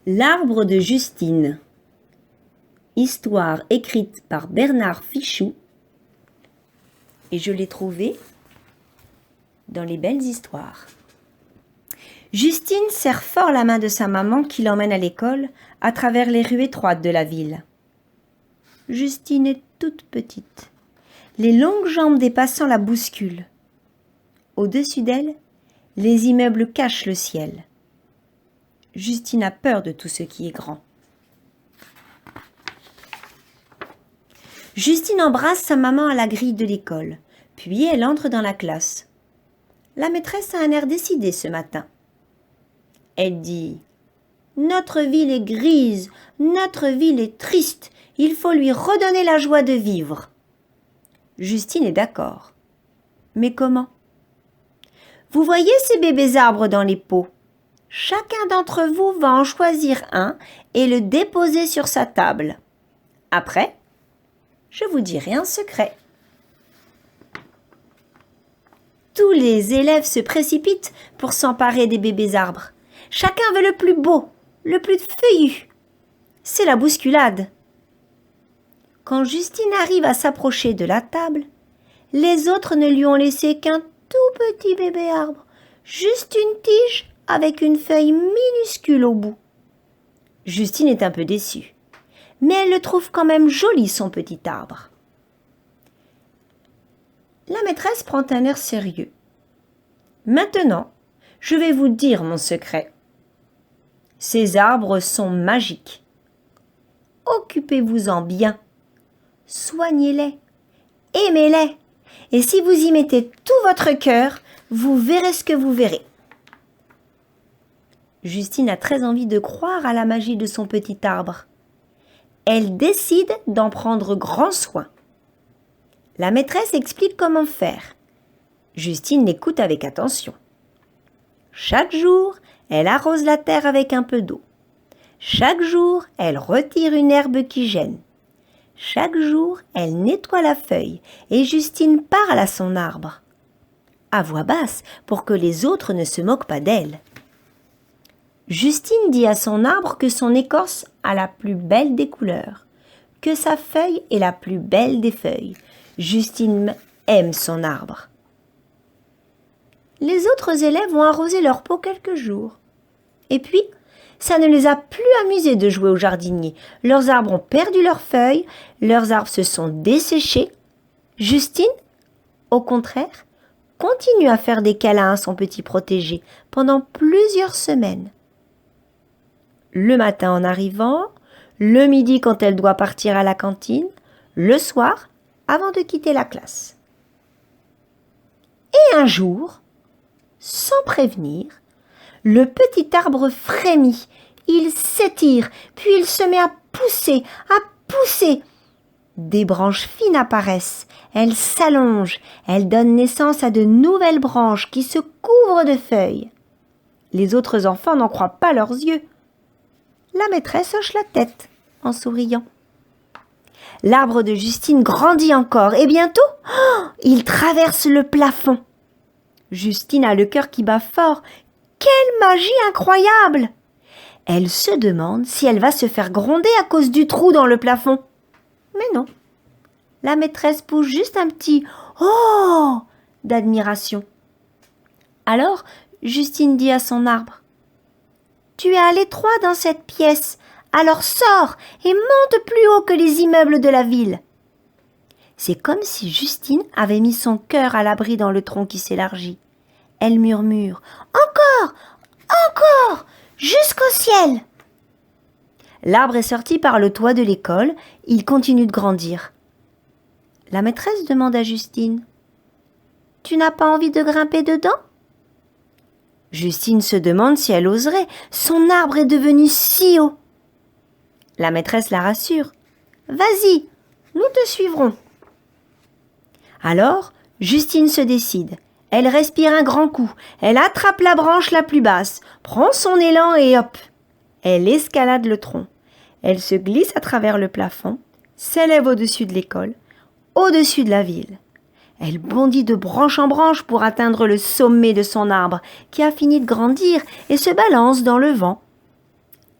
L'arbre de Justine. Histoire écrite par Bernard Fichou. Et je l'ai trouvée dans les belles histoires. Justine serre fort la main de sa maman qui l'emmène à l'école à travers les rues étroites de la ville. Justine est toute petite. Les longues jambes des passants la bousculent. Au-dessus d'elle, les immeubles cachent le ciel. Justine a peur de tout ce qui est grand. Justine embrasse sa maman à la grille de l'école, puis elle entre dans la classe. La maîtresse a un air décidé ce matin. Elle dit « Notre ville est grise, notre ville est triste, il faut lui redonner la joie de vivre. » Justine est d'accord. Mais comment? Vous voyez ces bébés arbres dans les pots? Chacun d'entre vous va en choisir un et le déposer sur sa table. Après, je vous dirai un secret. Tous les élèves se précipitent pour s'emparer des bébés arbres. Chacun veut le plus beau, le plus feuillu. C'est la bousculade. Quand Justine arrive à s'approcher de la table, les autres ne lui ont laissé qu'un tout petit bébé arbre, juste une tige avec une feuille minuscule au bout. Justine est un peu déçue, mais elle le trouve quand même joli, son petit arbre. La maîtresse prend un air sérieux. Maintenant, je vais vous dire mon secret. Ces arbres sont magiques. Occupez-vous-en bien. Soignez-les. Aimez-les. Et si vous y mettez tout votre cœur, vous verrez ce que vous verrez. Justine a très envie de croire à la magie de son petit arbre. Elle décide d'en prendre grand soin. La maîtresse explique comment faire. Justine l'écoute avec attention. Chaque jour, elle arrose la terre avec un peu d'eau. Chaque jour, elle retire une herbe qui gêne. Chaque jour, elle nettoie la feuille et Justine parle à son arbre. À voix basse pour que les autres ne se moquent pas d'elle. Justine dit à son arbre que son écorce a la plus belle des couleurs, que sa feuille est la plus belle des feuilles. Justine aime son arbre. Les autres élèves ont arrosé leur pot quelques jours. Et puis, ça ne les a plus amusés de jouer au jardinier. Leurs arbres ont perdu leurs feuilles, leurs arbres se sont desséchés. Justine, au contraire, continue à faire des câlins à son petit protégé pendant plusieurs semaines. Le matin en arrivant, le midi quand elle doit partir à la cantine, le soir avant de quitter la classe. Et un jour, sans prévenir, le petit arbre frémit, il s'étire, puis il se met à pousser, à pousser. Des branches fines apparaissent, elles s'allongent, elles donnent naissance à de nouvelles branches qui se couvrent de feuilles. Les autres enfants n'en croient pas leurs yeux. La maîtresse hoche la tête en souriant. L'arbre de Justine grandit encore et bientôt, il traverse le plafond. Justine a le cœur qui bat fort. Quelle magie incroyable! Elle se demande si elle va se faire gronder à cause du trou dans le plafond. Mais non. La maîtresse pousse juste un petit « Oh !» d'admiration. Alors, Justine dit à son arbre « Tu es à l'étroit dans cette pièce, alors sors et monte plus haut que les immeubles de la ville. » C'est comme si Justine avait mis son cœur à l'abri dans le tronc qui s'élargit. Elle murmure « Encore, encore, jusqu'au ciel !» L'arbre est sorti par le toit de l'école, il continue de grandir. La maîtresse demande à Justine « Tu n'as pas envie de grimper dedans ?» Justine se demande si elle oserait, son arbre est devenu si haut. La maîtresse la rassure « Vas-y, nous te suivrons. » Alors, Justine se décide. Elle respire un grand coup, elle attrape la branche la plus basse, prend son élan et hop, elle escalade le tronc. Elle se glisse à travers le plafond, s'élève au-dessus de l'école, au-dessus de la ville. Elle bondit de branche en branche pour atteindre le sommet de son arbre, qui a fini de grandir et se balance dans le vent.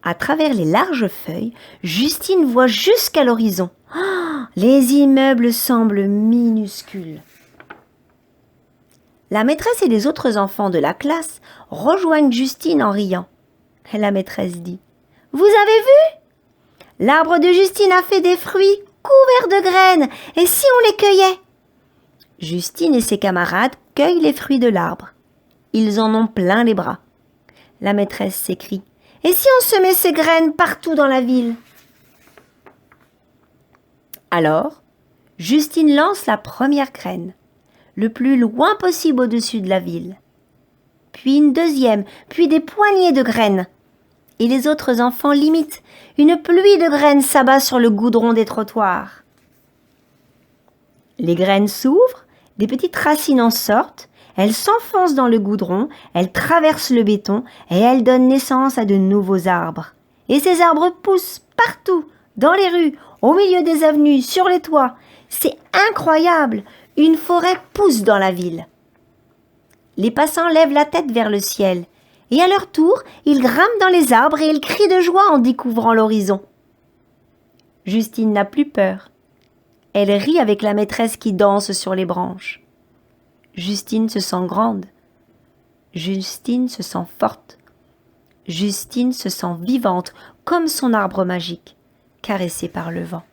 À travers les larges feuilles, Justine voit jusqu'à l'horizon. Oh, les immeubles semblent minuscules. La maîtresse et les autres enfants de la classe rejoignent Justine en riant. La maîtresse dit « Vous avez vu ? L'arbre de Justine a fait des fruits couverts de graines, et si on les cueillait ?» Justine et ses camarades cueillent les fruits de l'arbre. Ils en ont plein les bras. La maîtresse s'écrie « Et si on semait ces graines partout dans la ville ?» Alors, Justine lance la première graine, le plus loin possible au-dessus de la ville. Puis une deuxième, puis des poignées de graines. Et les autres enfants l'imitent. Une pluie de graines s'abat sur le goudron des trottoirs. Les graines s'ouvrent, des petites racines en sortent, elles s'enfoncent dans le goudron, elles traversent le béton et elles donnent naissance à de nouveaux arbres. Et ces arbres poussent partout, dans les rues, au milieu des avenues, sur les toits. C'est incroyable, une forêt pousse dans la ville. Les passants lèvent la tête vers le ciel et à leur tour, ils grimpent dans les arbres et ils crient de joie en découvrant l'horizon. Justine n'a plus peur. Elle rit avec la maîtresse qui danse sur les branches. Justine se sent grande. Justine se sent forte. Justine se sent vivante comme son arbre magique, caressé par le vent.